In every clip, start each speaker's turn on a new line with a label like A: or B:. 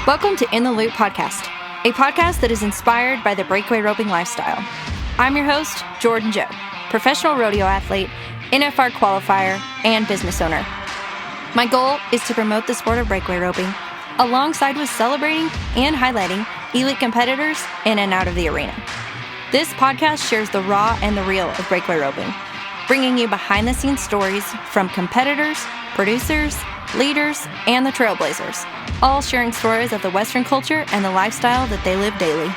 A: Welcome to In the Loop Podcast, a podcast that is inspired by the breakaway roping lifestyle. I'm your host, Jordan Jo, professional rodeo athlete, NFR qualifier, and business owner. My goal is to promote the sport of breakaway roping, alongside with celebrating and highlighting elite competitors in and out of the arena. This podcast shares the raw and the real of breakaway roping, bringing you behind-the-scenes stories from competitors, producers, leaders, and the trailblazers, all sharing stories of the Western culture and the lifestyle that they live daily.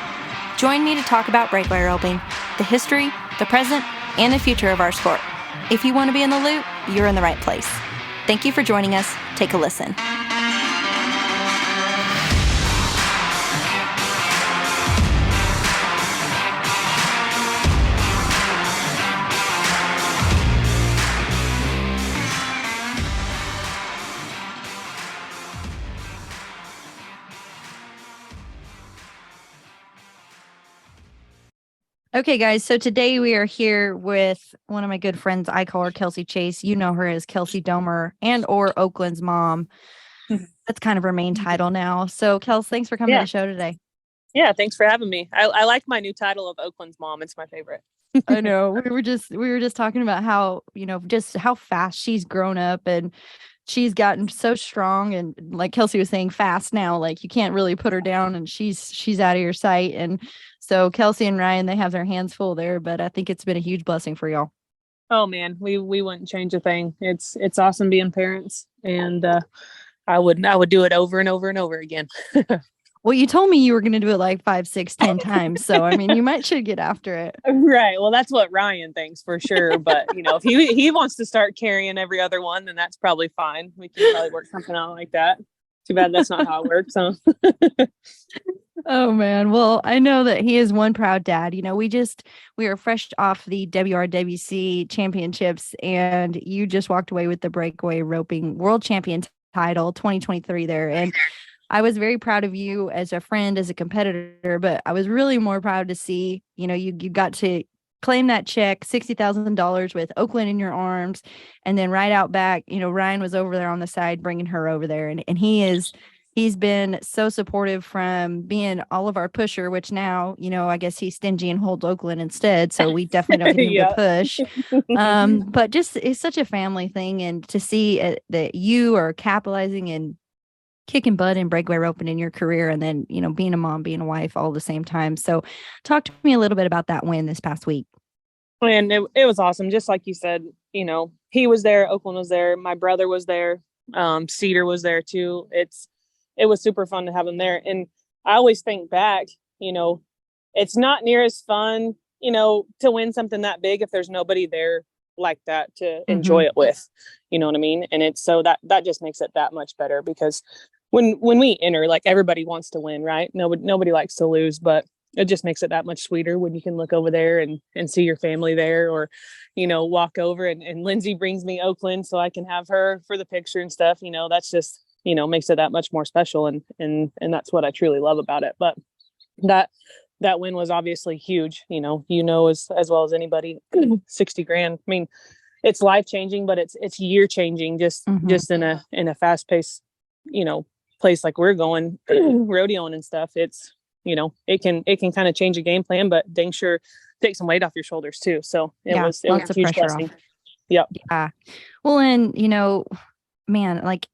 A: Join me to talk about breakaway roping, the history, the present, and the future of our sport. If you want to be in the loop, you're in the right place. Thank you for joining us. Take a listen. Okay, guys, so today we are here with one of my good friends. I call her Kelsie Chase. You know her as Kelsie Domer and or Oakland's mom. That's kind of her main title now. So, Kels, thanks for coming to the show today.
B: Yeah, thanks for having me. I like my new title of Oakland's mom. It's my favorite.
A: I know. We were just talking about how, just how fast she's grown up and she's gotten so strong, and like Kelsie was saying, fast now, like you can't really put her down, and she's out of your sight. And so Kelsie and Ryan, they have their hands full there, but I think it's been a huge blessing for y'all.
B: Oh man, we wouldn't change a thing. It's awesome being parents, and I would do it over and over and over again.
A: Well, you told me you were going to do it like 5, 6, 10 times. So, I mean, should get after it.
B: Right. Well, that's what Ryan thinks for sure. But, if he wants to start carrying every other one, then that's probably fine. We can probably work something out like that. Too bad that's not how it works. Huh?
A: Oh, man. Well, I know that he is one proud dad. We are fresh off the WRWC championships, and you just walked away with the breakaway roping world champion title 2023 there. And I was very proud of you as a friend, as a competitor, but I was really more proud to see, you got to claim that check, $60,000 with Oakland in your arms. And then right out back, Ryan was over there on the side, bringing her over there. And he's been so supportive from being all of our pusher, which now, I guess he's stingy and holds Oakland instead. So we definitely don't get him to push. But just, it's such a family thing. And to see that you are capitalizing and kicking butt in breakaway roping in your career, and then, being a mom, being a wife all at the same time. So talk to me a little bit about that win this past week.
B: And it was awesome. Just like you said, he was there, Oakland was there, my brother was there, Cedar was there too. It was super fun to have him there. And I always think back, it's not near as fun, to win something that big if there's nobody there like that to enjoy it with, you know what I mean? And it's so that just makes it that much better, because when we enter, like, everybody wants to win, right? Nobody likes to lose, but it just makes it that much sweeter when you can look over there and see your family there, or, walk over and Lindsay brings me Oakland so I can have her for the picture and stuff. That's just, makes it that much more special. And that's what I truly love about it. But that win was obviously huge, as well as anybody. $60,000. I mean, it's life changing, but it's year changing, just in a fast paced, place like we're going, rodeoing and stuff. It's, it can kind of change a game plan, but dang sure take some weight off your shoulders too. So it was a huge blessing. Yep.
A: Yeah. Well, and man, like,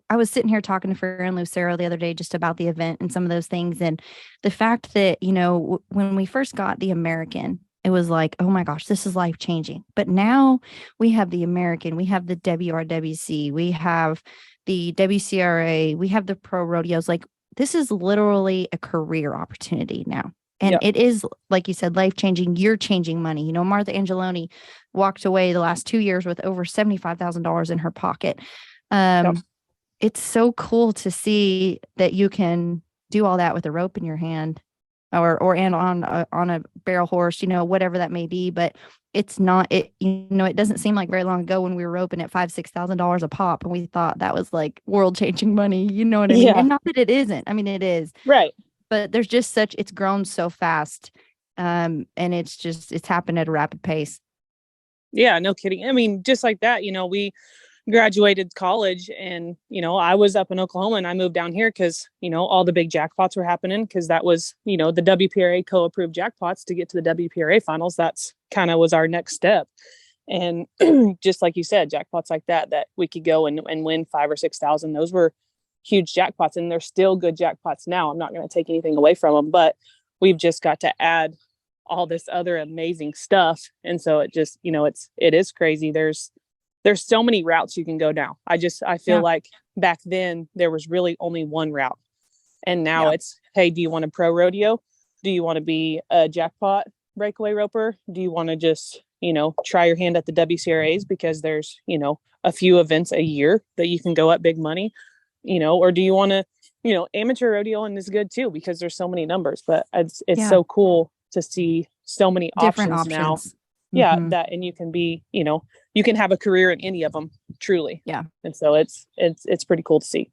A: I was sitting here talking to Fer and Lucero the other day just about the event and some of those things. And the fact that, when we first got the American, it was like, oh my gosh, this is life changing. But now we have the American, we have the WRWC, we have the WCRA, we have the pro rodeos. Like, this is literally a career opportunity now. And it is, like you said, life changing. You're changing money. Martha Angeloni walked away the last 2 years with over $75,000 in her pocket. It's so cool to see that you can do all that with a rope in your hand, or on a barrel horse, whatever that may be. But it's not, it doesn't seem like very long ago when we were roping at $5,000-$6,000 a pop, and we thought that was like world changing money. You know what I mean? And not that it isn't. I mean, it is.
B: Right.
A: But there's just it's grown so fast. And it's happened at a rapid pace.
B: Yeah, no kidding. I mean, just like that, graduated college, and I was up in Oklahoma, and I moved down here because all the big jackpots were happening, because that was the WPRA co-approved jackpots to get to the WPRA finals. That's kind of was our next step. And just like you said, jackpots like that we could go and win 5,000 or 6,000, those were huge jackpots, and they're still good jackpots now. I'm not going to take anything away from them, but we've just got to add all this other amazing stuff. And so it just, it is crazy. There's so many routes you can go now. I feel like back then there was really only one route. And now it's, hey, do you want to pro rodeo? Do you want to be a jackpot breakaway roper? Do you want to just, try your hand at the WCRAs, because there's, a few events a year that you can go at big money, or do you want to, amateur rodeo, and is good too, because there's so many numbers. But it's so cool to see so many
A: different
B: options now.
A: Mm-hmm.
B: Yeah. And you can be, you can have a career in any of them, truly.
A: Yeah.
B: And so it's pretty cool to see.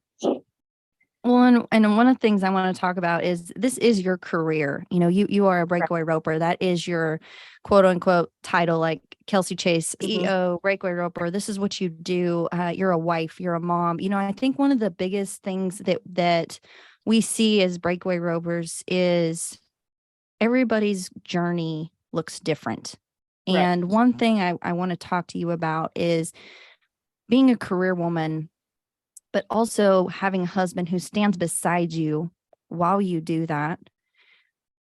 A: Well, and one of the things I want to talk about is, this is your career. You are a breakaway roper. That is your quote unquote title, like Kelsie Chase, CEO, breakaway roper. This is what you do. You're a wife, you're a mom. I think one of the biggest things that we see as breakaway ropers is everybody's journey looks different. Right. And one thing I want to talk to you about is being a career woman, but also having a husband who stands beside you while you do that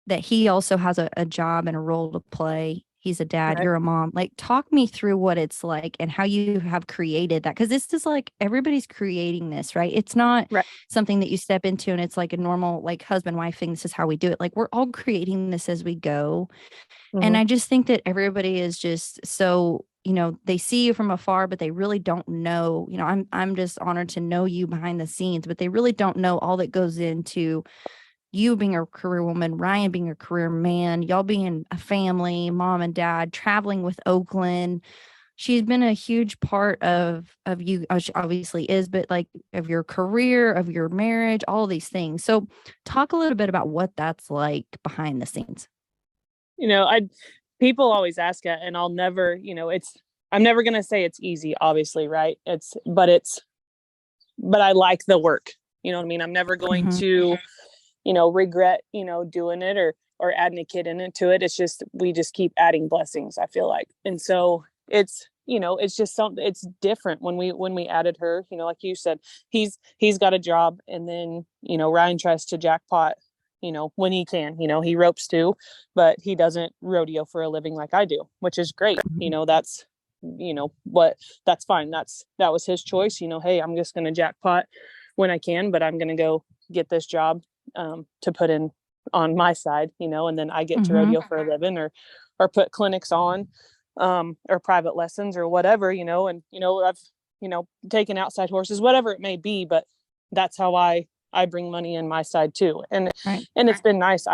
A: he also has a job and a role to play. He's a dad, right. You're a mom. Like, talk me through what it's like and how you have created that. Because this is like, everybody's creating this, right? It's not something that you step into and it's like a normal, like, husband-wife thing. This is how we do it. Like, we're all creating this as we go. Mm-hmm. And I just think that everybody is just so, they see you from afar, but they really don't know, I'm just honored to know you behind the scenes, but they really don't know all that goes into you being a career woman, Ryan being a career man, y'all being a family, mom and dad, traveling with Oakland. She's been a huge part of you. She obviously is, but like, of your career, of your marriage, all these things. So talk a little bit about what that's like behind the scenes.
B: People always ask it, and I'll never, I'm never going to say it's easy, obviously. Right. But I like the work, you know what I mean? I'm never going to, regret, doing it or adding a kid into it. It's just, we just keep adding blessings, I feel like. And so it's, it's just something, it's different when we added her, like you said, he's got a job, and then, Ryan tries to jackpot, when he can, he ropes too, but he doesn't rodeo for a living like I do, which is great. That's, but that's fine. That was his choice. Hey, I'm just going to jackpot when I can, but I'm going to go get this job to put in on my side, and then I get to rodeo for a living, or put clinics on, or private lessons or whatever, and, I've, taken outside horses, whatever it may be, but that's how I bring money in my side too. And, and it's been nice.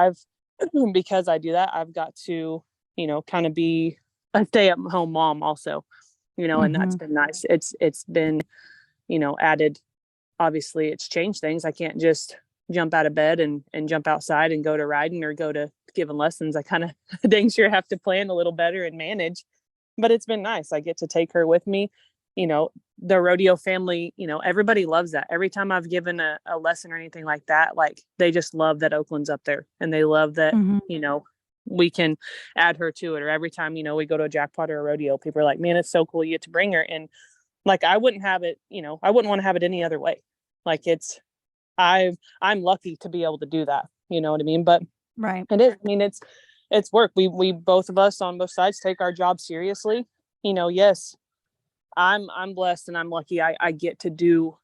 B: Because I do that, I've got to, kind of be a stay-at-home mom also, and that's been nice. It's been, added, obviously it's changed things. I can't just jump out of bed and jump outside and go to riding or go to giving lessons. I kind of dang sure have to plan a little better and manage, but it's been nice. I get to take her with me. The rodeo family, everybody loves that. Every time I've given a lesson or anything like that, like, they just love that Oakland's up there, and they love that, we can add her to it. Or every time, we go to a jackpot or a rodeo, people are like, man, it's so cool you get to bring her. And like, I wouldn't have it, I wouldn't want to have it any other way. Like, I'm lucky to be able to do that. You know what I mean? But it is, I mean, it's work. We both of us on both sides take our job seriously. Yes, I'm blessed and I'm lucky. I get to do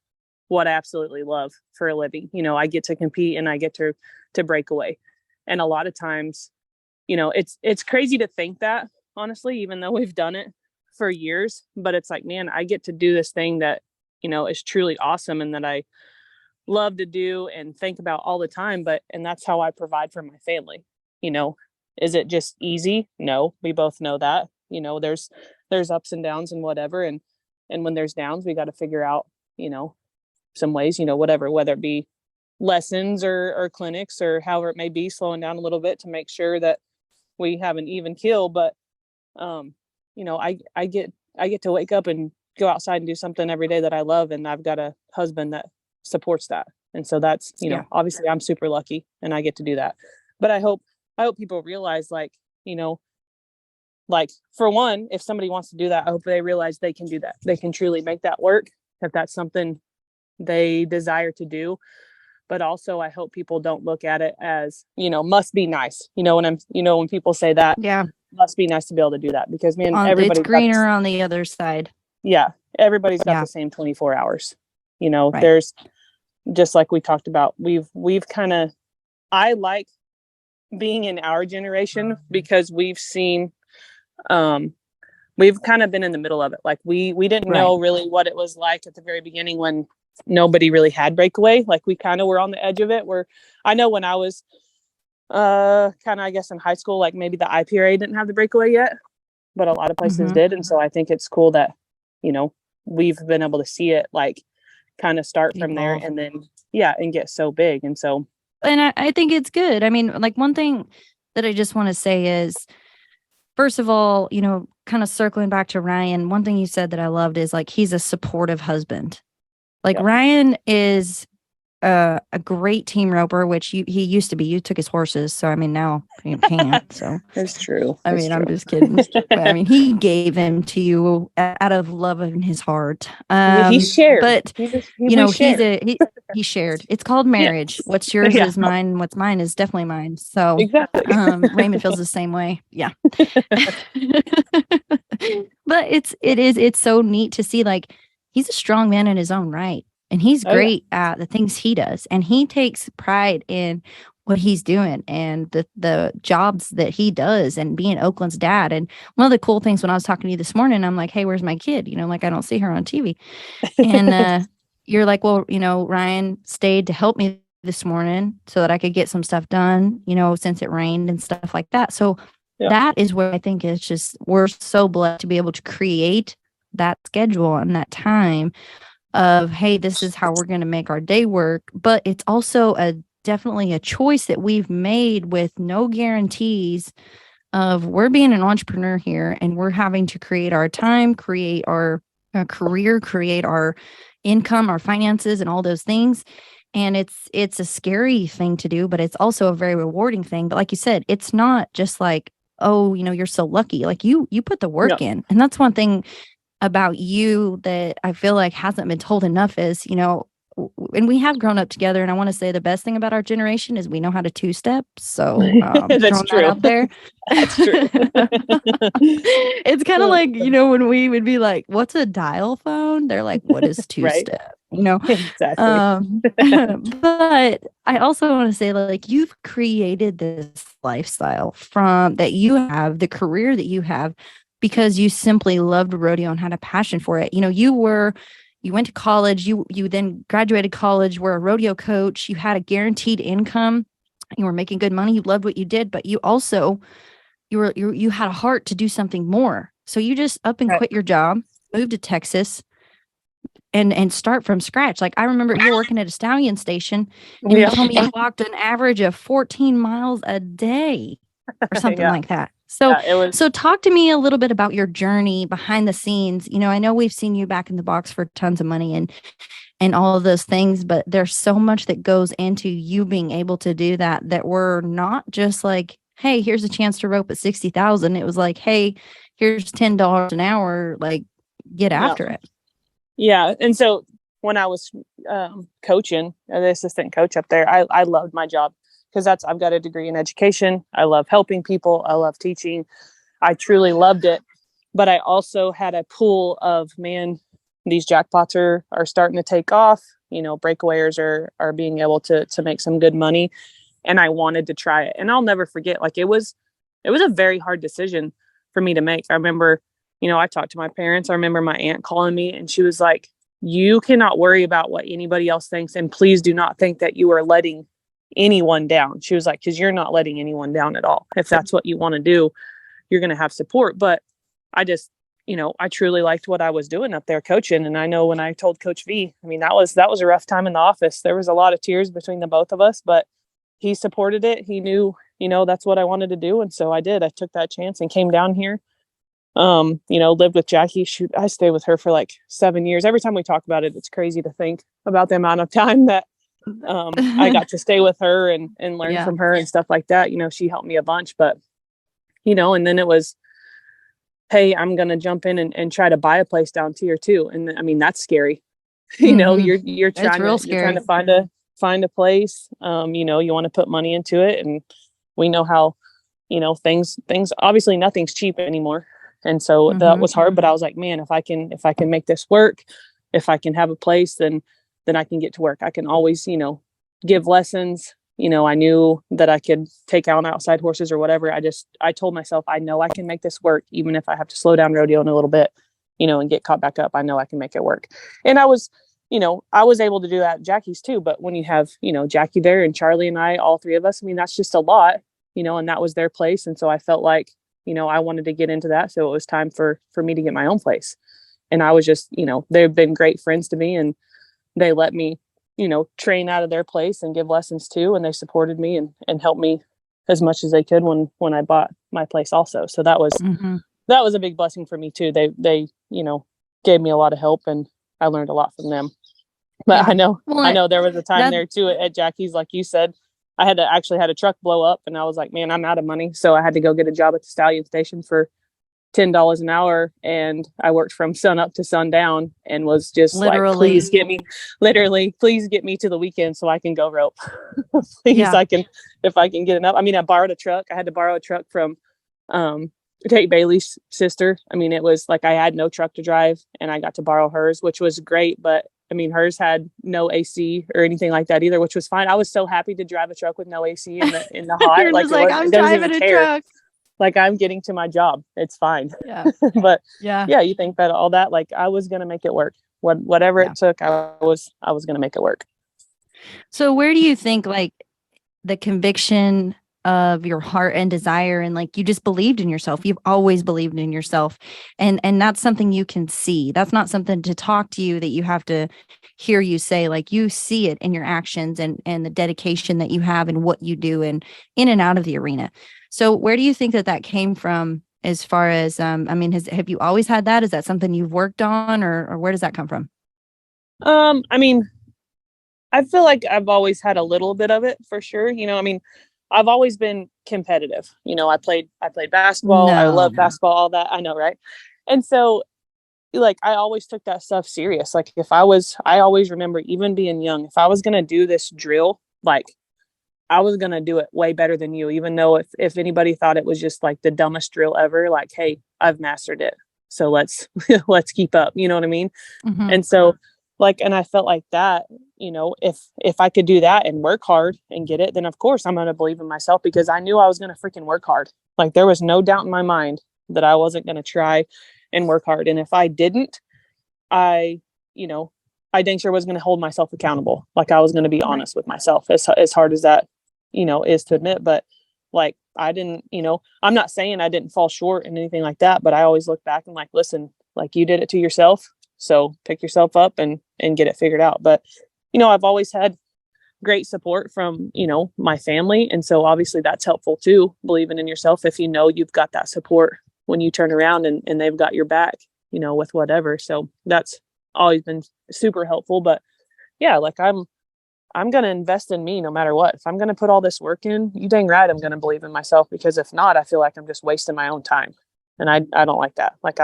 B: what I absolutely love for a living. I get to compete and I get to break away. And a lot of times, it's crazy to think that, honestly, even though we've done it for years, but it's like, man, I get to do this thing that, is truly awesome and that I love to do and think about all the time. And that's how I provide for my family. Is it just easy? No, we both know that, there's ups and downs and whatever. And when there's downs, we got to figure out, some ways, whatever, whether it be lessons or clinics or however it may be, slowing down a little bit to make sure that we have an even keel. But, I get to wake up and go outside and do something every day that I love. And I've got a husband that supports that. And so that's, you know, obviously I'm super lucky and I get to do that. But I hope people realize, like, you know, like, for one, if somebody wants to do that, I hope they realize they can do that. They can truly make that work if that's something they desire to do. But also I hope people don't look at it as, you know, must be nice. You know, when people say that, must be nice to be able to do that, because, man, everybody's
A: it's greener on the other side.
B: Yeah. Everybody's got the same 24 hours. You know, there's, just like we talked about, we've kind of, I like being in our generation because we've seen, we've kind of been in the middle of it. Like we didn't know really what it was like at the very beginning when nobody really had breakaway. Like we kind of were on the edge of it, where I know when I was kind of, I guess, in high school, like maybe the IPRA didn't have the breakaway yet, but a lot of places did. And so I think it's cool that, you know, we've been able to see it like kind of start from there and then, and get so big. And so,
A: and I think it's good. I mean, like, one thing that I just want to say is, first of all, you know, kind of circling back to Ryan, one thing you said that I loved is, like, he's a supportive husband. Like, Ryan is a great team roper, which he used to be. You took his horses, so I mean, now you can't. So
B: it's true.
A: I mean, I'm just kidding. But I mean, he gave him to you out of love in his heart.
B: He shared,
A: but you know, he shared. It's called marriage. What's yours is mine. What's mine is definitely mine. So
B: exactly.
A: Raymond feels the same way. Yeah. But it's so neat to see, like, he's a strong man in his own right. And he's great at the things he does. And he takes pride in what he's doing and the jobs that he does, and being Oakland's dad. And one of the cool things, when I was talking to you this morning, I'm like, hey, where's my kid? You know, like, I don't see her on TV. And you're like, well, you know, Ryan stayed to help me this morning so that I could get some stuff done, you know, since it rained and stuff like that. So that is where I think it's just, we're so blessed to be able to create that schedule and that time of, hey, this is how we're going to make our day work. But it's also definitely a choice that we've made with no guarantees of, we're being an entrepreneur here, and we're having to create our time, create our career, create our income, our finances, and all those things. And it's a scary thing to do, but it's also a very rewarding thing. But like you said, it's not just like, oh, you know, you're so lucky. Like, you put the work in. And that's one thing about you that I feel like hasn't been told enough is, you know, and we have grown up together. And I want to say the best thing about our generation is we know how to two-step. So
B: that's true.
A: That out there.
B: That's true.
A: It's kind of like, you know, when we would be like, what's a dial phone? They're like, what is two-step? You know?
B: Exactly.
A: But I also want to say, like, you've created this lifestyle from that you have, the career that you have, because you simply loved rodeo and had a passion for it. You know, you went to college, you then graduated college, were a rodeo coach, you had a guaranteed income, you were making good money, you loved what you did, but you also, you had a heart to do something more. So you just up and quit your job, moved to Texas, and start from scratch. Like, I remember you were working at a stallion station, and you told me you walked an average of 14 miles a day or something like that. So, so talk to me a little bit about your journey behind the scenes. You know, I know we've seen you back in the box for tons of money and all of those things, but there's so much that goes into you being able to do that we're not just like, hey, here's a chance to rope at 60,000. It was like, hey, here's $10 an hour, like, get after it.
B: Yeah. And so when I was coaching, the assistant coach up there, I loved my job. Because I've got a degree in education. I love helping people. I love teaching. I truly loved it. But I also had a pool of, man, these jackpots are starting to take off. You know, breakawayers are being able to make some good money. And I wanted to try it. And I'll never forget, like, it was a very hard decision for me to make. I remember, you know, I talked to my parents. I remember my aunt calling me, and she was like, you cannot worry about what anybody else thinks. And please do not think that you are letting anyone down. She was like, because you're not letting anyone down at all. If that's what you want to do, you're going to have support. But I just, you know, I truly liked what I was doing up there coaching. And I know when I told Coach V, I mean, that was a rough time in the office. There was a lot of tears between the both of us, but he supported it. He knew, you know, that's what I wanted to do. And so I did. I took that chance and came down here. lived with Jackie. Shoot, I stayed with her for like 7 years. Every time we talk about it, it's crazy to think about the amount of time that I got to stay with her and learn from her and stuff like that. She helped me a bunch, but and then it was, hey, I'm going to jump in and try to buy a place down tier 2. And I mean, that's scary. You're trying to find a place. You want to put money into it, and we know how, things obviously nothing's cheap anymore. And so that was hard, but I was like, man, if I can make this work, if I can have a place, then I can get to work. I can always, give lessons. I knew that I could take out outside horses or whatever. I told myself, I know I can make this work, even if I have to slow down rodeo in a little bit, and get caught back up. I know I can make it work. And I was able to do that at Jackie's too. But when you have, Jackie there and Charlie and I, all three of us, I mean, that's just a lot, and that was their place. And so I felt like, I wanted to get into that. So it was time for me to get my own place. And I was just, they've been great friends to me, and they let me, train out of their place and give lessons too. And they supported me and helped me as much as they could when I bought my place also. So that was a big blessing for me too. They gave me a lot of help, and I learned a lot from them. But I know there was a time there too at Jackie's, like you said, I had a truck blow up, and I was like, man, I'm out of money. So I had to go get a job at the stallion station for $10 an hour. And I worked from sun up to sundown and was just literally, like, please get me to the weekend so I can go rope. Please, if I can get enough. I mean, I borrowed a truck. I had to borrow a truck from Tate Bailey's sister. I mean, it was like I had no truck to drive, and I got to borrow hers, which was great. But I mean, hers had no AC or anything like that either, which was fine. I was so happy to drive a truck with no AC in the hot.
A: I'm driving a truck.
B: Like, I'm getting to my job. It's fine.
A: Yeah.
B: But you think that all that, like, I was going to make it work. Whatever it took, I was going to make it work.
A: So where do you think, like, the conviction of your heart and desire, and like, you just believed in yourself? You've always believed in yourself. And that's something you can see. That's not something to talk to you that you have to hear you say. Like, you see it in your actions and the dedication that you have and what you do and in and out of the arena. So where do you think that came from, as far as, have you always had that? Is that something you've worked on, or where does that come from?
B: I mean, I feel like I've always had a little bit of it, for sure. I've always been competitive. I played basketball. I love basketball, all that. I know, right? And so, like, I always took that stuff serious. Like, I always remember, even being young, if I was going to do this drill, like, I was going to do it way better than you, even though if anybody thought it was just like the dumbest drill ever, like, hey, I've mastered it. So let's keep up. You know what I mean? Mm-hmm. And so, like, and I felt like that, if I could do that and work hard and get it, then of course I'm going to believe in myself, because I knew I was going to freaking work hard. Like, there was no doubt in my mind that I wasn't going to try and work hard. And if I didn't, I dang sure was going to hold myself accountable. Like, I was going to be honest with myself, as hard as that, is to admit. But like, I didn't, I'm not saying I didn't fall short and anything like that, but I always look back and like, listen, like, you did it to yourself. So pick yourself up and get it figured out. But, I've always had great support from, my family. And so obviously that's helpful too, believing in yourself, if you've got that support when you turn around and they've got your back, with whatever. So that's always been super helpful. But yeah, like, I'm going to invest in me no matter what. If I'm going to put all this work in, you dang right, I'm going to believe in myself, because if not, I feel like I'm just wasting my own time. And I don't like that. Like,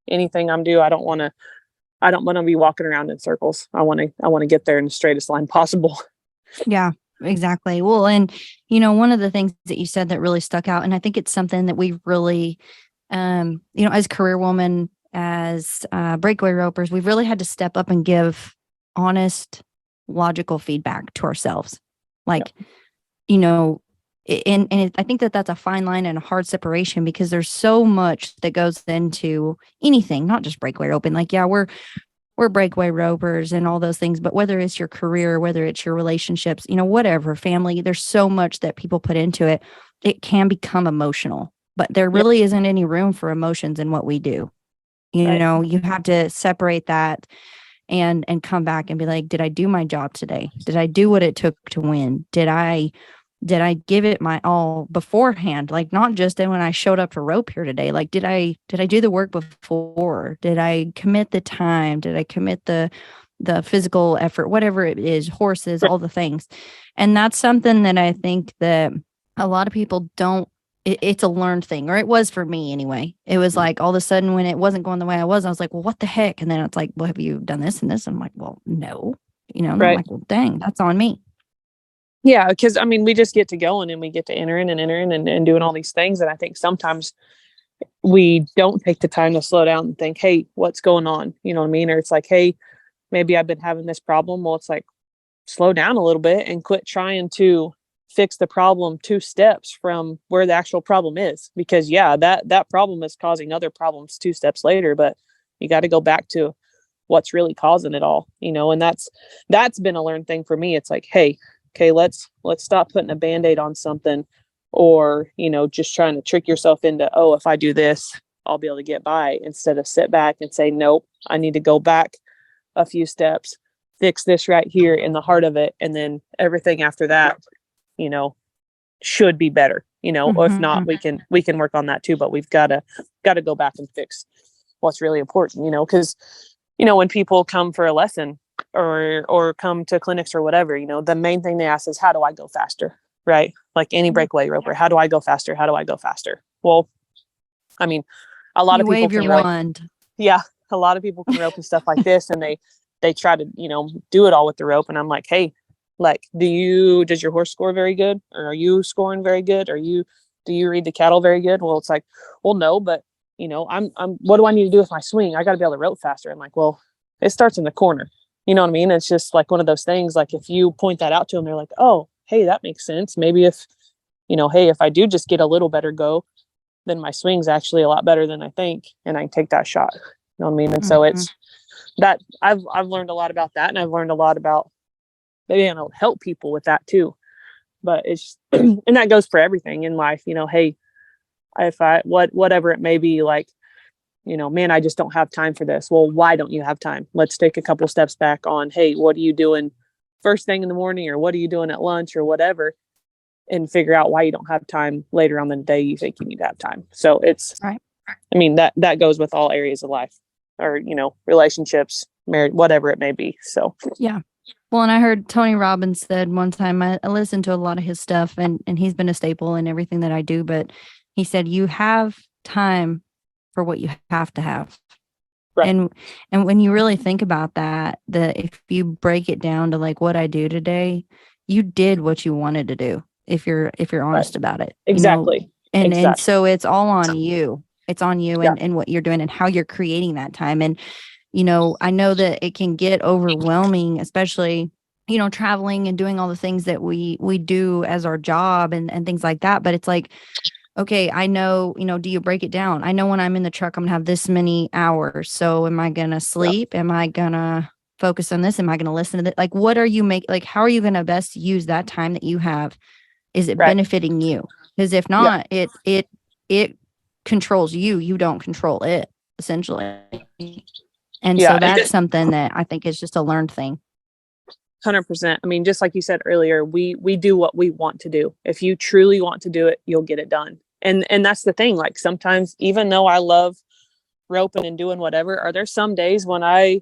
B: anything I'm do, I don't want to be walking around in circles. I want to get there in the straightest line possible.
A: Yeah, exactly. Well, and, one of the things that you said that really stuck out, and I think it's something that we really, as career women, as breakaway ropers, we've really had to step up and give honest, logical feedback to ourselves. Like, I think that's a fine line and a hard separation, because there's so much that goes into anything, not just breakaway roping. Like, yeah, we're breakaway ropers and all those things, but whether it's your career, whether it's your relationships, whatever, family, there's so much that people put into it. It can become emotional, but there really isn't any room for emotions in what we do. You have to separate that and come back and be like, did I do my job today? Did I do what it took to win? Did I Did I give it my all beforehand? Like, not just when I showed up to rope here today. Like, did I do the work before? Did I commit the time? Did I commit the physical effort, whatever it is, horses, all the things. And that's something that I think that a lot of people don't, it's a learned thing, or it was for me anyway. It was like all of a sudden when it wasn't going the way I was like, well, what the heck? And then it's like, well, have you done this and this? And I'm like, well, no, and I'm like, well, dang, that's on me.
B: Yeah, because I mean, we just get to going and we get to entering and doing all these things. And I think sometimes we don't take the time to slow down and think, hey, what's going on? You know what I mean? Or it's like, hey, maybe I've been having this problem. Well, it's like, slow down a little bit and quit trying to fix the problem 2 steps from where the actual problem is. Because yeah, that problem is causing other problems 2 steps later, but you got to go back to what's really causing it all, and that's been a learned thing for me. It's like, hey, okay, let's stop putting a Band-Aid on something, or, just trying to trick yourself into, oh, if I do this, I'll be able to get by, instead of sit back and say, nope, I need to go back a few steps, fix this right here in the heart of it. And then everything after that, should be better, or if not, we can work on that too, but we've got to go back and fix what's really important, because, when people come for a lesson or come to clinics or whatever, the main thing they ask is, how do I go faster? Right? Like any breakaway roper, how do I go faster? How do I go faster? Well, I mean, a lot of people
A: wave your wand.
B: Yeah. A lot of people can rope and stuff like this, and they try to, do it all with the rope. And I'm like, hey, like, does your horse score very good? Or are you scoring very good? Do you read the cattle very good? Well, it's like, well, no, but I'm what do I need to do with my swing? I got to be able to rope faster. I'm like, well, it starts in the corner. You know what I mean? It's just like one of those things. Like, if you point that out to them, they're like, oh, hey, that makes sense. Maybe if, hey, if I do just get a little better go, then my swing's actually a lot better than I think, and I can take that shot. You know what I mean? And so it's that I've learned a lot about that, and I've learned a lot about maybe I don't help people with that too. But it's and that goes for everything in life. Hey, if whatever it may be, like, man, I just don't have time for this. Well, why don't you have time? Let's take a couple steps back on, hey, what are you doing first thing in the morning, or what are you doing at lunch, or whatever, and figure out why you don't have time later on in the day you think you need to have time. So it's right. I mean, that goes with all areas of life, or, relationships, marriage, whatever it may be. So
A: yeah. Well, and I heard Tony Robbins said one time, I listened to a lot of his stuff, and he's been a staple in everything that I do, but he said, you have time for what you have to have. Right. And when you really think about that, if you break it down to like what I do today, you did what you wanted to do, if you're honest about it.
B: Exactly.
A: And so it's all on you. It's on you and what you're doing and how you're creating that time. And, I know that it can get overwhelming, especially, traveling and doing all the things that we do as our job and things like that. But it's like, okay, I know, do you break it down? I know when I'm in the truck, I'm gonna have this many hours. So am I gonna sleep? Am I gonna focus on this? Am I gonna listen to that? Like, what are you how are you gonna best use that time that you have? Is it benefiting you? Because if not, it controls you. You don't control it, essentially. And so that's something that I think is just a learned thing.
B: 100%. I mean, just like you said earlier, we do what we want to do. If you truly want to do it, you'll get it done. And that's the thing. Like, sometimes, even though I love roping and doing whatever, are there some days when I,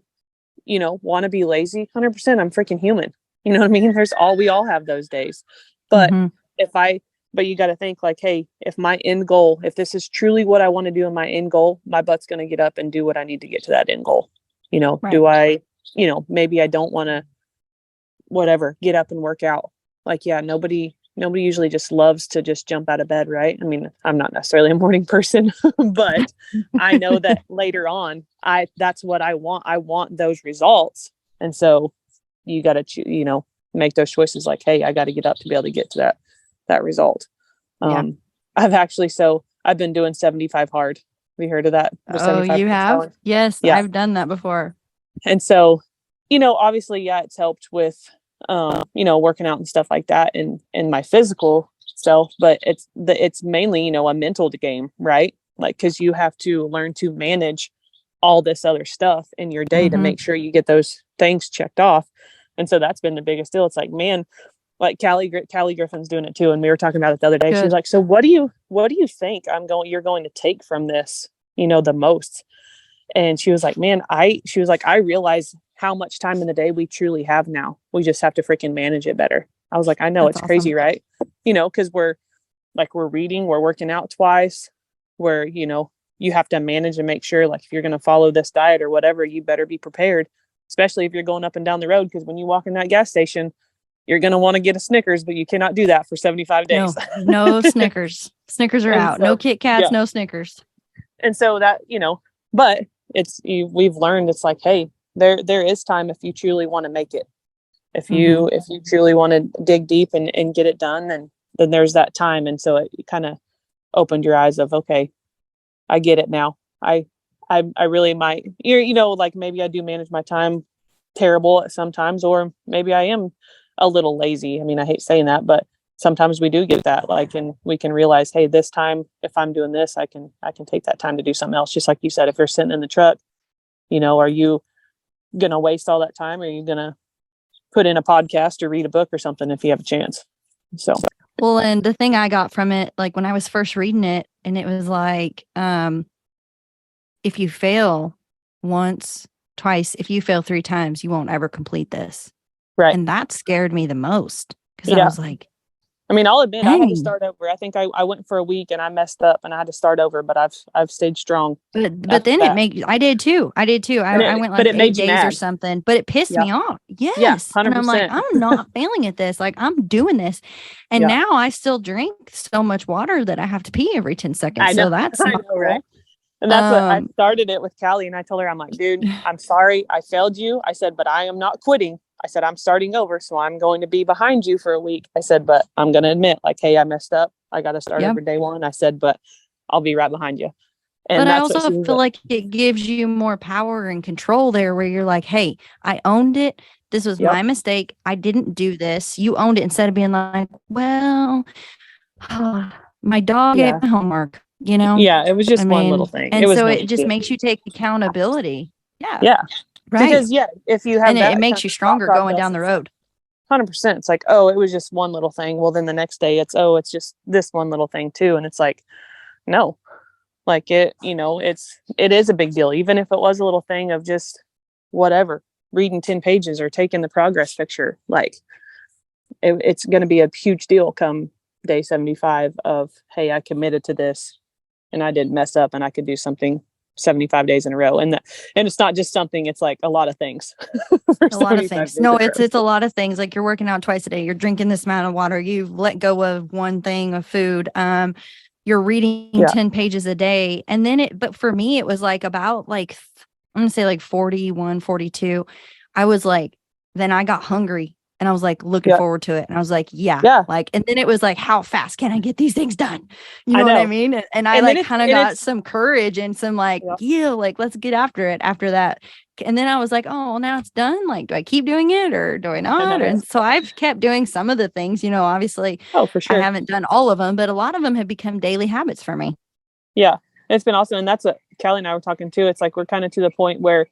B: want to be lazy? 100%. I'm freaking human. You know what I mean? We all have those days. But but you got to think like, hey, if my end goal, if this is truly what I want to do in my end goal, my butt's going to get up and do what I need to get to that end goal. Do I, maybe I don't want to, whatever, get up and work out. Like, yeah, nobody usually just loves to just jump out of bed, right? I mean, I'm not necessarily a morning person, but I know that later on, that's what I want. I want those results. And so you got to, make those choices like, hey, I got to get up to be able to get to that result. I've been doing 75 hard. Have you heard of that?
A: Oh, you have? Challenge? Yes, yeah. I've done that before.
B: And so, obviously, it's helped with, working out and stuff like that and my physical self, but it's mainly, a mental game, right? Like, cause you have to learn to manage all this other stuff in your day to make sure you get those things checked off. And so that's been the biggest deal. It's like, man, like Callie Griffin's doing it too. And we were talking about it the other day.
A: Good.
B: She was like, so what do you think you're going to take from this, the most? And she was like, man, I realize how much time in the day we truly have now. We just have to freaking manage it better. I was like, I know. That's it's awesome. Crazy, right? Cause we're reading, we're working out twice, where, you have to manage and make sure, like, if you're going to follow this diet or whatever, you better be prepared, especially if you're going up and down the road. Cause when you walk in that gas station, you're going to want to get a Snickers, but you cannot do that for 75 days.
A: No Snickers. Snickers are out. So, no Kit Kats, no Snickers.
B: And so that, but we've learned it's like, hey, there is time if you truly want to make it. If you truly want to dig deep and get it done, then there's that time. And so it kind of opened your eyes of, okay, I get it now. I really might, like maybe I do manage my time terrible at sometimes, or maybe I am a little lazy. I mean, I hate saying that, but sometimes we do get that, like, and we can realize, hey, this time, if I'm doing this, I can take that time to do something else. Just like you said, if you're sitting in the truck, are you going to waste all that time? Or are you going to put in a podcast or read a book or something if you have a chance? So,
A: well, and the thing I got from it, like when I was first reading it, and it was like, if you fail once, twice, if you fail 3 times, you won't ever complete this.
B: Right.
A: And that scared me the most, because I was like,
B: I mean, I'll admit, I had to start over. I think I went for a week and I messed up and I had to start over, but I've stayed strong.
A: But then I did too. I went like 8 days or something, but it pissed me off. Yes. Yeah, 100%. And I'm like, I'm not failing at this. Like, I'm doing this. And now I still drink so much water that I have to pee every 10 seconds. I know, so that's
B: I know, right? And that's what I started it with Callie, and I told her, I'm like, dude, I'm sorry I failed you. I said, but I am not quitting. I said, I'm starting over, so I'm going to be behind you for a week. I said, but I'm going to admit, like, hey, I messed up. I got to start over day one. I said, but I'll be right behind you. And
A: but I also feel like it gives you more power and control there, where you're like, hey, I owned it. This was my mistake. I didn't do this. You owned it, instead of being like, well, my dog gave me homework,
B: Yeah, it was just one little thing.
A: And so it just makes you take accountability. Yeah.
B: Yeah.
A: Right.
B: Because if you have
A: it makes you stronger going down the road.
B: 100%. It's like, oh, it was just one little thing. Well, then the next day it's just this one little thing too. And it's like, no, like it is a big deal. Even if it was a little thing of just whatever, reading 10 pages or taking the progress picture, like it's going to be a huge deal come day 75 of, hey, I committed to this and I didn't mess up and I could do something 75 days in a row. And it's not just something, it's like a lot of things.
A: A lot of things. No, it's a lot of things. Like, you're working out twice a day, you're drinking this amount of water, you've let go of one thing of food, you're reading 10 pages a day. And then but for me, it was like about like, I'm gonna say like 41, 42. I was like, then I got hungry. And I was like looking forward to it. And I was like, like, and then it was like, how fast can I get these things done? You know what I mean? And I like kind of got some courage and some like, like, let's get after it after that. And then I was like, oh, well, now it's done. Like, do I keep doing it or do I not? And so I've kept doing some of the things, obviously. Oh, for sure. I haven't done all of them, but a lot of them have become daily habits for me.
B: Yeah. It's been awesome. And that's what Callie and I were talking too. It's like, we're kind of to the point where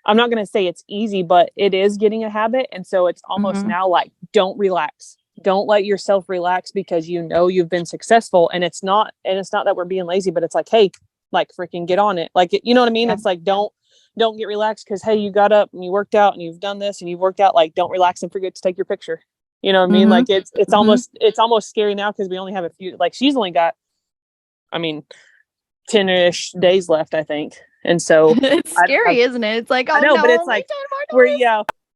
B: I'm not going to say it's easy, but it is getting a habit. And so it's almost now like, don't relax. Don't let yourself relax, because you've been successful. And it's not that we're being lazy, but it's like, hey, like, freaking get on it. Like, you know what I mean? Yeah. It's like, don't get relaxed because, hey, you got up and you worked out and you've done this and you've worked out. Like, don't relax and forget to take your picture. You know what I mean? Like, it's almost scary now, because we only have a few, like, she's only got, 10-ish days left, I think. And so
A: it's scary, isn't it? It's like, oh, I know,
B: but it's like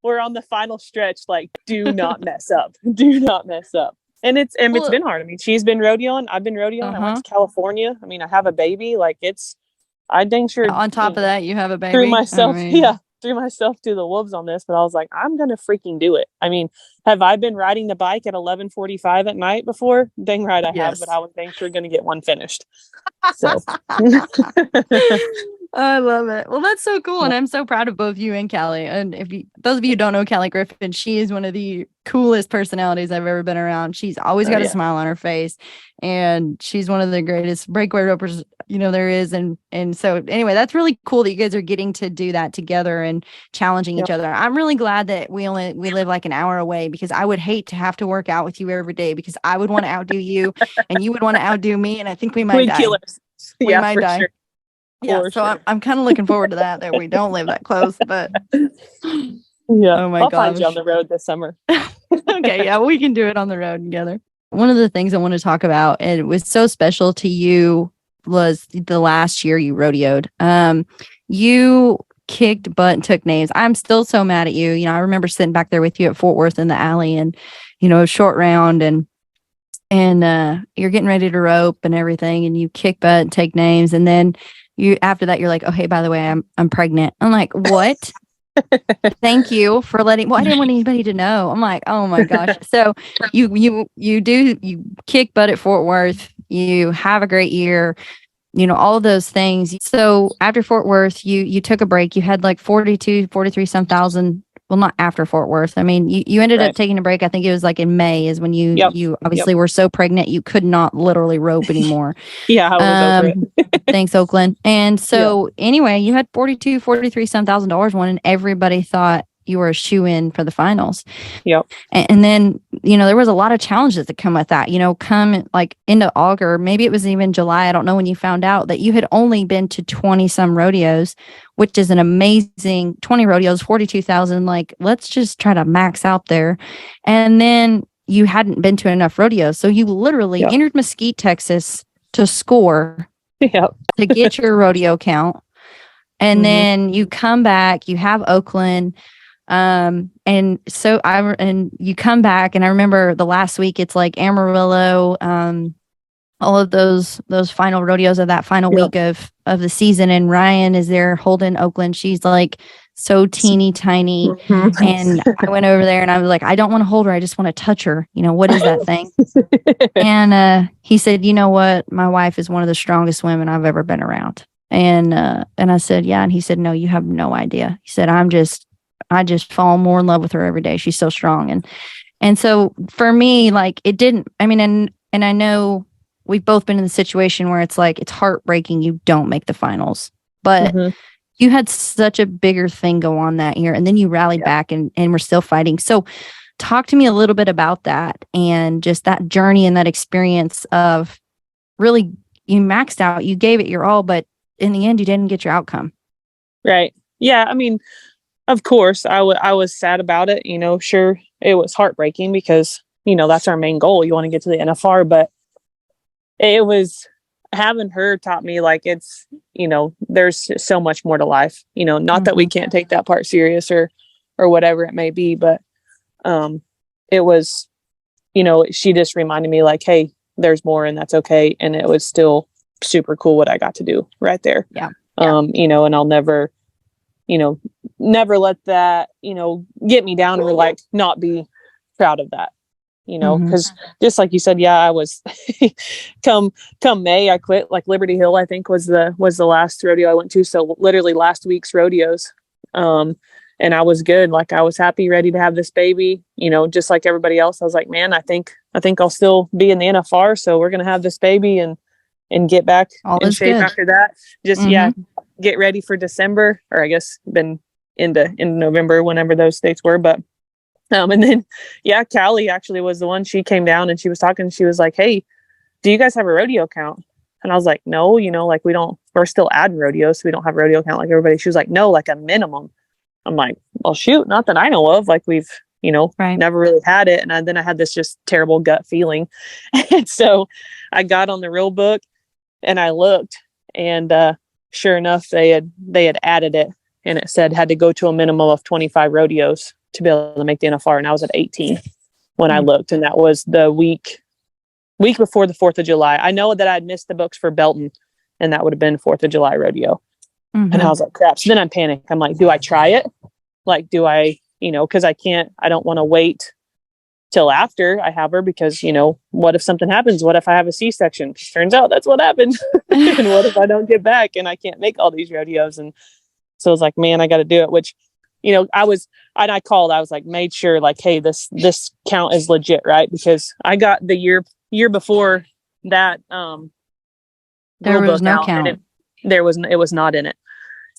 B: we're on the final stretch. Like, do not mess up. Do not mess up. And it's been hard. I mean, she's been rodeoing. I've been rodeoing. I went to California. I mean, I have a baby. Like, I dang sure.
A: On top of that, you have a baby.
B: Threw myself to the wolves on this, but I was like, I'm gonna freaking do it. I mean, have I been riding the bike at 11:45 at night before? Dang right I have, but I was dang sure gonna get one finished. So
A: I love it. Well, that's so cool. And I'm so proud of both you and Callie. And those of you who don't know Callie Griffin, she is one of the coolest personalities I've ever been around. She's always got a smile on her face, and she's one of the greatest breakaway ropers, there is. And so anyway, that's really cool that you guys are getting to do that together and challenging each other. I'm really glad that we live like an hour away, because I would hate to have to work out with you every day, because I would want to outdo you and you would want to outdo me. And I think we might die. We might die. Sure. Yeah, so I'm kind of looking forward to that we don't live that close, but
B: oh my gosh. I'll find you on the road this summer.
A: Okay, yeah, we can do it on the road together. One of the things I want to talk about, and it was so special to you, was the last year you rodeoed. You kicked butt and took names. I'm still so mad at you. I remember sitting back there with you at Fort Worth in the alley, and short round, and you're getting ready to rope and everything, and you kick butt and take names, and then after that, you're like, oh, hey, by the way, I'm pregnant. I'm like, what? Thank you for letting. Well, I didn't want anybody to know. I'm like, oh my gosh. So you kick butt at Fort Worth. You have a great year. All of those things. So after Fort Worth, you took a break. You had like 43 some thousand. Well, not after Fort Worth. I mean, you ended up taking a break. I think it was like in May is when you obviously were so pregnant you could not literally rope anymore.
B: Yeah, I was over it.
A: Thanks, Oakland. And so anyway, you had 43 some $1,000 won, and everybody thought you were a shoe-in for the finals.
B: Yep.
A: And then, there was a lot of challenges that come with that, come like into August, maybe it was even July. I don't know when you found out that you had only been to 20 some rodeos, which is an amazing 20 rodeos, 42,000. Like, let's just try to max out there. And then you hadn't been to enough rodeos. So you literally entered Mesquite, Texas to score to get your rodeo count. And then you come back, you have Oakland. And you come back, and I remember the last week, it's like Amarillo, all of those final rodeos of that final week of the season. And Ryan is there holding Oakland. She's like so teeny tiny. And I went over there and I was like, I don't want to hold her. I just want to touch her. What is that thing? And he said, you know what? My wife is one of the strongest women I've ever been around. And I said, yeah. And he said, no, you have no idea. He said, I just fall more in love with her every day. She's so strong. And so for me, like, it didn't, I mean, and I know we've both been in the situation where it's like, it's heartbreaking you don't make the finals, but you had such a bigger thing go on that year, and then you rallied back and we're still fighting. So talk to me a little bit about that, and just that journey and that experience of really, you maxed out, you gave it your all, but in the end you didn't get your outcome.
B: Right. Yeah. I mean, of course, I was sad about it. Sure, it was heartbreaking because, that's our main goal. You want to get to the NFR, but it was having her taught me, like, it's, there's so much more to life, not that we can't take that part serious or whatever it may be, but it was, she just reminded me, like, hey, there's more, and that's okay. And it was still super cool what I got to do right there.
A: Yeah.
B: And I'll never let that, get me down or like not be proud of that, because just like you said, I was come May, I quit. Like Liberty Hill, I think was the last rodeo I went to. So literally last week's rodeos. And I was good. Like, I was happy, ready to have this baby, just like everybody else. I was like, man, I think I'll still be in the NFR. So we're going to have this baby and get back in shape after that. Just, get ready for December, or I guess been into November, whenever those dates were. But, and then, Callie actually was the one. She came down and she was talking. She was like, hey, do you guys have a rodeo count? And I was like, no, like we're still adding rodeos. So we don't have a rodeo count like everybody. She was like, no, like a minimum. I'm like, well, shoot, not that I know of. Like, we've, never really had it. And then I had this just terrible gut feeling. And so I got on the rule book and I looked, and sure enough, they had added it, and it said had to go to a minimum of 25 rodeos to be able to make the NFR. And I was at 18 when I looked, and that was the week before the 4th of July. I know that I'd missed the books for Belton, and that would have been 4th of July rodeo. And I was like, crap. So then I panicked. I'm like, do I try it? Like, do I, because I don't want to wait till after I have her, because, you know, what if something happens? What if I have a C-section? Turns out that's what happened. And what if I don't get back and I can't make all these rodeos? And so I was like, man, I got to do it, which, you know, I was like, made sure like, hey, this count is legit, right? Because I got the year before that,
A: there was no count.
B: It was not in it.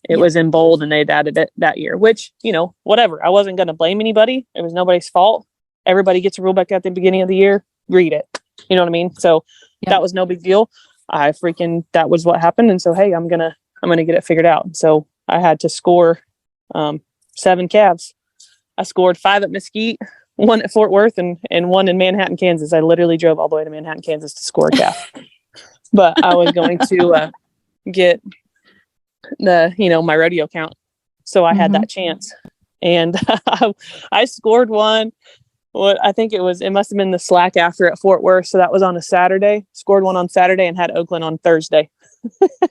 B: It was in bold, and they'd added it that year, which, you know, whatever. I wasn't going to blame anybody. It was nobody's fault. Everybody gets a rule book at the beginning of the year. Read it. You know what I mean? So that was no big deal. That was what happened. And so, hey, I'm going to get it figured out. So I had to score 7 calves. I scored 5 at Mesquite, 1 at Fort Worth, and 1 in Manhattan, Kansas. I literally drove all the way to Manhattan, Kansas to score a calf. But I was going to get my rodeo count. So I had that chance. And I scored one. It must have been the slack after at Fort Worth. So that was on a Saturday. Scored one on Saturday and had Oakland on Thursday.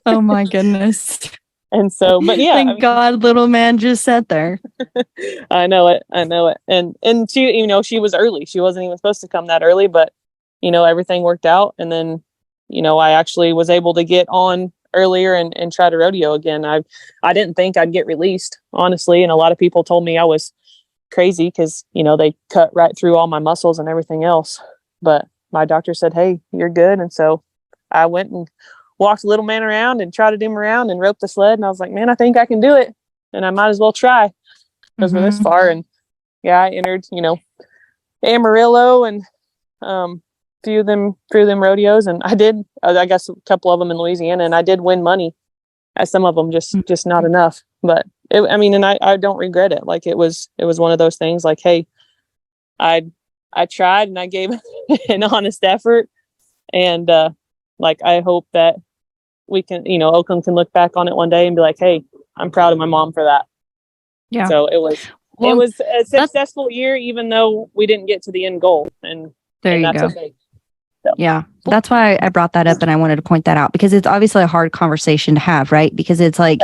A: Oh my goodness.
B: And so, but yeah.
A: Thank God little man just sat there.
B: I know it. And she, you know, she was early. She wasn't even supposed to come that early, but, you know, everything worked out. And then, you know, I actually was able to get on earlier and try to rodeo again. I didn't think I'd get released, honestly. And a lot of people told me I was crazy because, you know, they cut right through all my muscles and everything else. But my doctor said, hey, you're good. And so I went and walked little man around and trotted him around and roped the sled. And I was like, man, I think I can do it. And I might as well try because we're this far. And yeah, I entered, you know, Amarillo and few of them rodeos. And I guess a couple of them in Louisiana, and I did win money at some of them, just not enough. But I don't regret it. Like it was one of those things like, hey, I tried and I gave an honest effort. And like, I hope that we can, you know, Oakland can look back on it one day and be like, hey, I'm proud of my mom for that. Yeah. So it was a successful year, even though we didn't get to the end goal. And
A: there you
B: that's
A: go.
B: Okay.
A: So. Yeah. That's why I brought that up, and I wanted to point that out because it's obviously a hard conversation to have, right? Because it's like,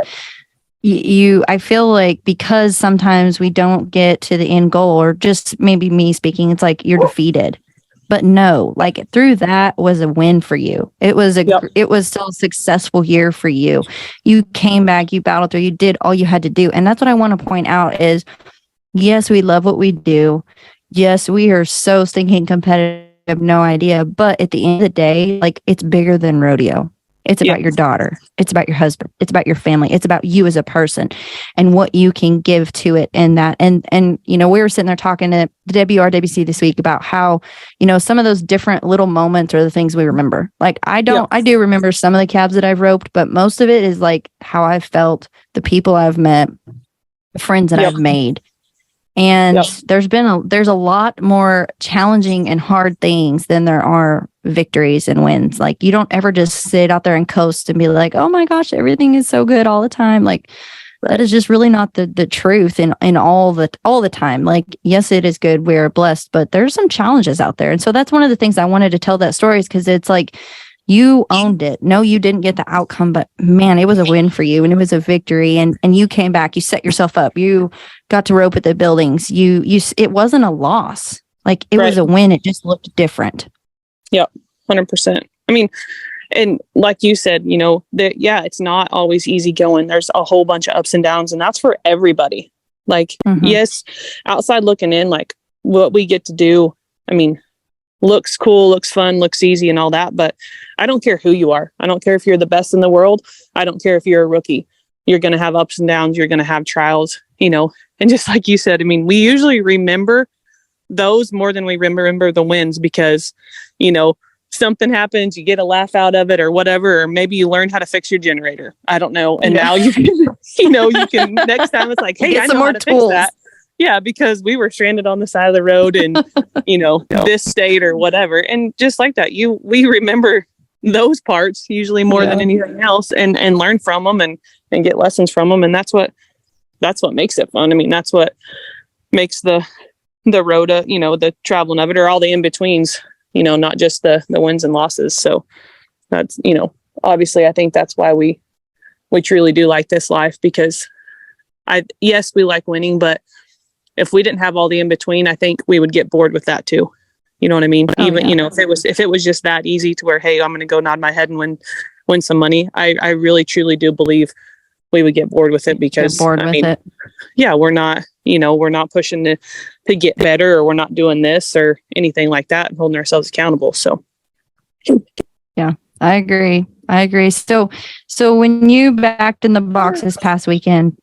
A: I feel like because sometimes we don't get to the end goal, or just maybe me speaking, it's like you're defeated. But no, like through that was a win for you. It was it was still a successful year for you. You came back, you battled through, you did all you had to do. And that's what I want to point out is, yes, we love what we do. Yes, we are so stinking competitive, no idea. But at the end of the day, like it's bigger than rodeo. It's about your daughter. It's about your husband. It's about your family. It's about you as a person and what you can give to it. And that, and, you know, we were sitting there talking to the WRWC this week about how, you know, some of those different little moments are the things we remember. Like I do remember some of the calves that I've roped, but most of it is like how I've felt, the people I've met, the friends that I've made. And there's a lot more challenging and hard things than there are victories and wins. Like you don't ever just sit out there and coast and be like, oh my gosh, everything is so good all the time. Like that is just really not the truth in all the time. Like, yes, it is good. We're blessed, but there's some challenges out there. And so that's one of the things I wanted to tell that story is because it's like, you owned it. No, you didn't get the outcome, but man, it was a win for you and it was a victory. And you came back, you set yourself up, you got to rope at the buildings. It wasn't a loss. Like it was a win. It just looked different. Yeah, 100%. I mean, and like you said, you know, it's not always easy going. There's a whole bunch of ups and downs, and that's for everybody. Like, yes, outside looking in, like what we get to do, I mean, looks cool, looks fun, looks easy and all that. But I don't care who you are. I don't care if you're the best in the world. I don't care if you're a rookie. You're going to have ups and downs. You're going to have trials, you know, and just like you said, I mean, we usually remember those more than we remember the wins because, you know, something happens, you get a laugh out of it or whatever, or maybe you learn how to fix your generator. I don't know. And now you can, you can next time it's like, hey, I know how to fix that. Yeah, because we were stranded on the side of the road in, this state or whatever. And just like that, we remember those parts usually more than anything else and learn from them and get lessons from them. And that's what makes it fun. I mean, that's what makes the road, the traveling of it or all the in-betweens, not just the wins and losses. So that's, obviously I think that's why we truly do like this life because we like winning, but
B: if we didn't have all the in between, I think we would get bored with that too. You know what I mean?
A: Oh,
B: Even,
A: yeah.
B: you know, if it was just that easy to where, hey, I'm going to go nod my head and win some money. I really, truly do believe we would get bored with it because yeah, we're not pushing to get better, or we're not doing this or anything like that and holding ourselves accountable. So.
A: Yeah, I agree. So when you backed in the box this past weekend,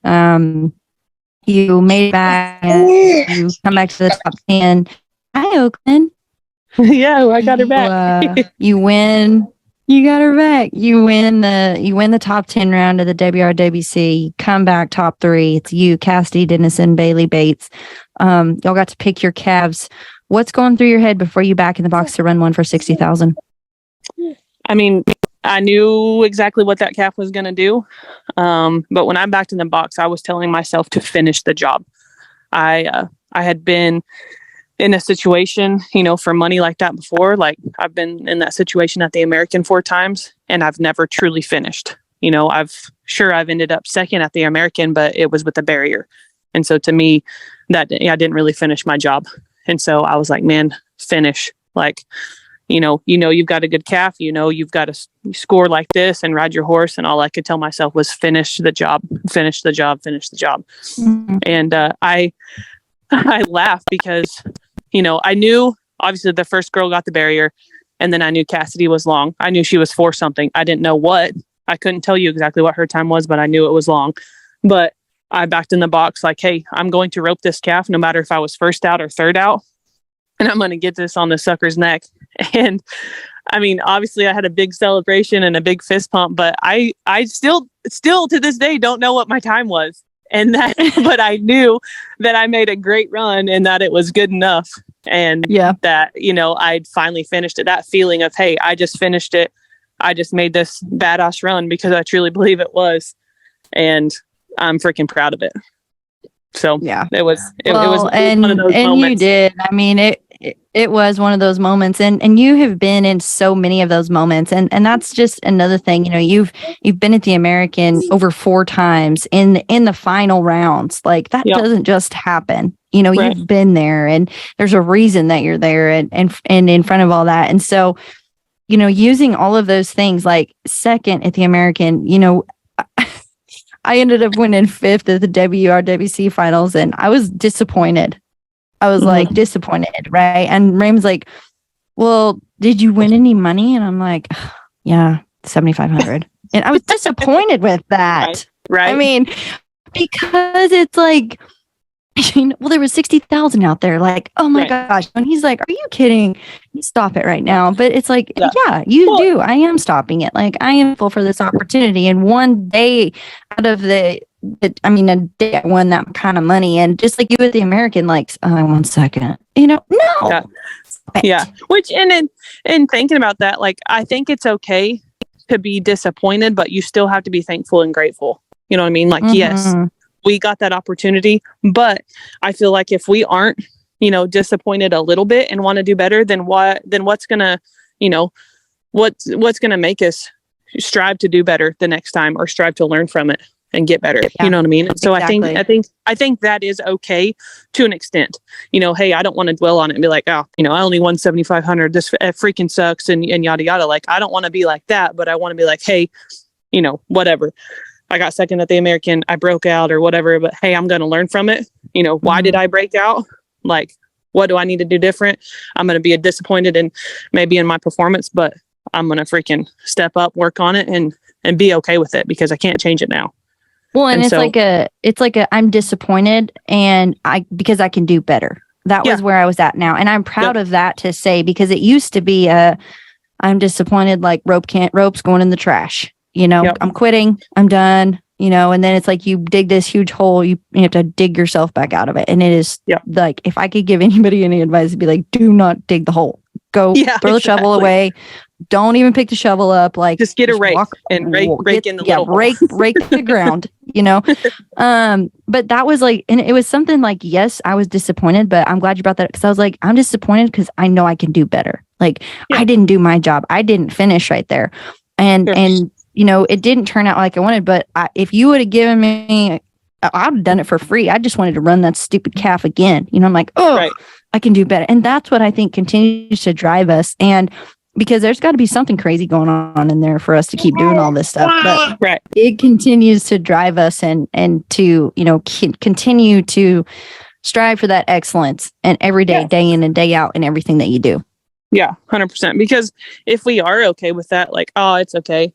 A: you made it back and you come back to the top 10. Hi, Oakland.
B: Yeah, I got her back.
A: You win. You got her back. You win the top 10 round of the WRWC. You come back top 3. It's you, Cassidy Dennison, Bailey Bates. Y'all got to pick your calves. What's going through your head before you back in the box to run one for 60,000?
B: I mean, I knew exactly what that calf was going to do. But when I backed in the box, I was telling myself to finish the job. I had been in a situation, you know, for money like that before. Like, I've been in that situation at the American 4 times, and I've never truly finished. You know, I've ended up second at the American, but it was with a barrier. And so to me, I didn't really finish my job. And so I was like, man, finish. Like, you know, you've got a good calf, you know, you've got to score like this and ride your horse. And all I could tell myself was finish the job.
A: Mm-hmm.
B: And I laughed because, you know, I knew obviously the first girl got the barrier, and then I knew Cassidy was long. I knew she was 4 something. I didn't know what. I couldn't tell you exactly what her time was, but I knew it was long. But I backed in the box like, hey, I'm going to rope this calf no matter if I was first out or third out. And I'm going to get this on the sucker's neck. And I mean, obviously I had a big celebration and a big fist pump, but I still to this day don't know what my time was. And that, but I knew that I made a great run and that it was good enough. And that, you know, I'd finally finished it. That feeling of, hey, I just finished it. I just made this badass run because I truly believe it was. And I'm freaking proud of it. So yeah, it was one of those moments.
A: You did. I mean, it was one of those moments, and you have been in so many of those moments, and that's just another thing. You know, you've been at the American over 4 times in the final rounds. Like, that doesn't just happen. You know, you've been there, and there's a reason that you're there, and in front of all that. And so, you know, using all of those things, like second at the American, you know, I ended up winning 5th at the WRWC finals, and I was disappointed. I was like disappointed, right? And Raymond's like, well, did you win any money? And I'm like, yeah, 7,500. And I was disappointed with that.
B: Right.
A: I mean, because it's like, well, there was 60,000 out there. Like, oh my gosh. And he's like, are you kidding? Stop it right now. But it's like, yeah, you do. I am stopping it. Like, I am full for this opportunity. And one day out of a day I won that kind of money. And just like you at the American, like, 1 second, you know, no.
B: Yeah. Which, and thinking about that, like, I think it's okay to be disappointed, but you still have to be thankful and grateful. You know what I mean? Like, yes, we got that opportunity, but I feel like if we aren't, you know, disappointed a little bit and want to do better, then what's gonna, you know, what's gonna make us strive to do better the next time, or strive to learn from it and get better. Yeah, you know what I mean? So exactly. I think that is okay to an extent. You know, hey, I don't want to dwell on it and be like, oh, you know, I only won 7,500. This freaking sucks and yada yada. Like, I don't want to be like that, but I want to be like, hey, you know, whatever. I got second at the American, I broke out or whatever, but hey, I'm going to learn from it. You know, why did I break out? Like, what do I need to do different? I'm going to be disappointed in maybe in my performance, but I'm going to freaking step up, work on it and be okay with it because I can't change it now.
A: Well, and it's like a I'm disappointed because I can do better. That was where I was at now. And I'm proud of that to say, because it used to be I'm disappointed, like rope's going in the trash. You know, I'm quitting, I'm done, you know, and then it's like you dig this huge hole, you have to dig yourself back out of it. And it is like, if I could give anybody any advice, it'd be like, do not dig the hole. Go throw the shovel away. Don't even pick the shovel up. Like, just get a rake and rake in the little rake the ground, you know? But that was like, and it was something like, yes, I was disappointed, but I'm glad you brought that up, because I was like, I'm disappointed because I know I can do better. Like, I didn't do my job. I didn't finish right there. And you know, it didn't turn out like I wanted, but if you would have given me I'd have done it for free. I just wanted to run that stupid calf again. I'm like, oh,
B: Right.
A: I can do better. And that's what I think continues to drive us. And because there's got to be something crazy going on in there for us to keep doing all this stuff. But
B: Right.
A: it continues to drive us and to, continue to strive for that excellence and every day, day in and day out in everything that you do.
B: Yeah, 100%. Because if we are okay with that, like, oh, it's okay.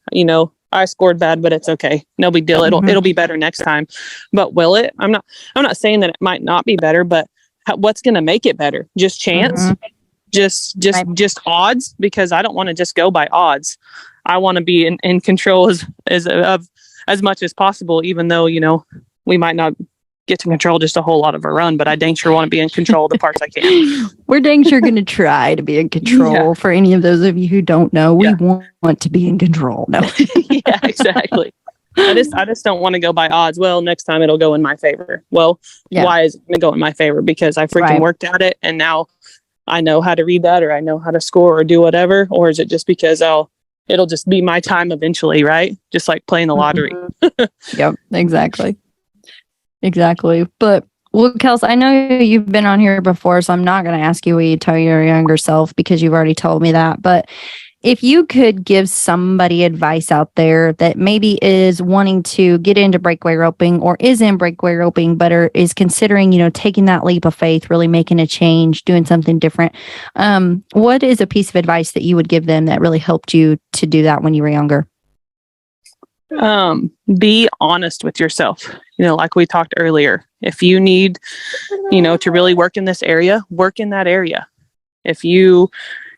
B: I scored bad, but it's okay. No big deal. It'll be better next time. But will it? I'm not saying that it might not be better, but what's going to make it better? Just chance? Just odds? Because I don't want to just go by odds. I want to be in control as much as possible, even though, we might not get to control just a whole lot of a run, but I dang sure want to be in control of the parts I can.
A: We're dang sure going to try to be in control. For any of those of you who don't know, we want to be in control. No.
B: Yeah, exactly. I just don't want to go by odds. Well, next time it'll go in my favor. Well, why is it going to go in my favor? Because I freaking worked at it and now I know how to read that, or I know how to score or do whatever. Or is it just because it'll just be my time eventually, right? Just like playing the lottery.
A: Yep, exactly. But, well, Kelsie, I know you've been on here before, so I'm not going to ask you what you tell your younger self because you've already told me that. But if you could give somebody advice out there that maybe is wanting to get into breakaway roping or is in breakaway roping, but is considering, taking that leap of faith, really making a change, doing something different, what is a piece of advice that you would give them that really helped you to do that when you were younger?
B: Be honest with yourself. Like we talked earlier, if you need, to really work in this area, work in that area. If you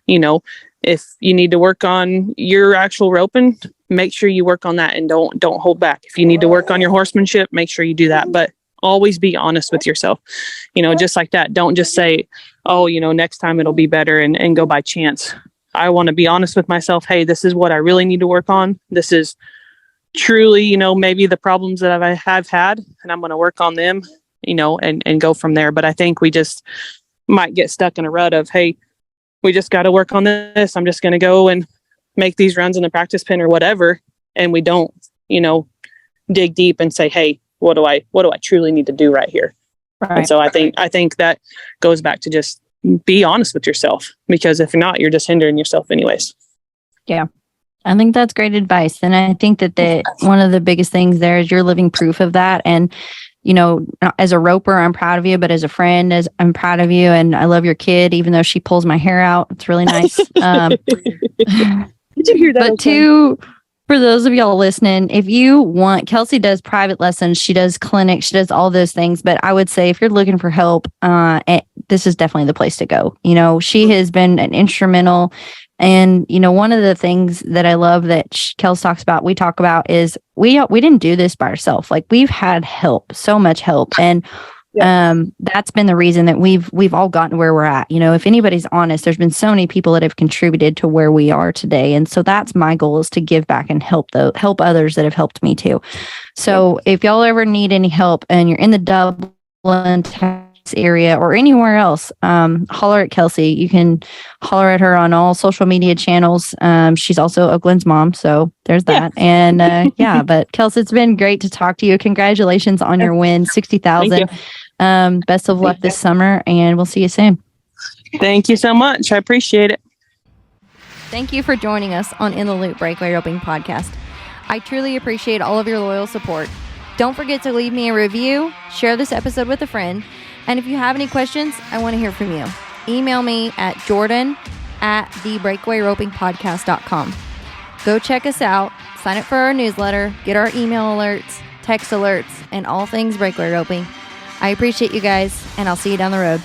B: need to work on your actual roping, make sure you work on that and don't hold back. If you need to work on your horsemanship, make sure you do that, but always be honest with yourself, just like that. Don't just say, oh, next time it'll be better and go by chance. I want to be honest with myself. Hey, this is what I really need to work on. This is truly, maybe the problems that I have had, and I'm going to work on them, and go from there. But I think we just might get stuck in a rut of, hey, we just got to work on this. I'm just going to go and make these runs in the practice pen or whatever. And we don't, dig deep and say, hey, what do I truly need to do right here? Right. And so I think that goes back to just be honest with yourself, because if you're not, you're just hindering yourself anyways.
A: Yeah. I think that's great advice. And I think that one of the biggest things there is you're living proof of that. And, as a roper, I'm proud of you, but as a friend, I'm proud of you. And I love your kid, even though she pulls my hair out. It's really nice.
B: Did you hear that?
A: But for those of y'all listening, if you want, Kelsie does private lessons, she does clinics, she does all those things. But I would say if you're looking for help, this is definitely the place to go. She has been an instrumental. And, one of the things that I love that Kelsie talks about, we talk about is we didn't do this by ourselves. Like we've had help, so much help. And that's been the reason that we've all gotten where we're at. If anybody's honest, there's been so many people that have contributed to where we are today. And so that's my goal, is to give back and help others that have helped me too. So if y'all ever need any help and you're in the Dublin, Texas area or anywhere else, holler at Kelsie. You can holler at her on all social media channels. She's also Oakland's mom, so there's that. And but Kelsie, it's been great to talk to you. Congratulations on your win, 60,000. Best of luck this summer, and we'll see you soon.
B: Thank you so much. I appreciate it.
A: Thank you for joining us on In the Loop Breakaway Roping Podcast. I truly appreciate all of your loyal support. Don't forget to leave me a review, share this episode with a friend, and if you have any questions, I want to hear from you. Email me at jordan@thebreakawayropingpodcast.com. Go check us out, sign up for our newsletter, get our email alerts, text alerts, and all things breakaway roping. I appreciate you guys, and I'll see you down the road.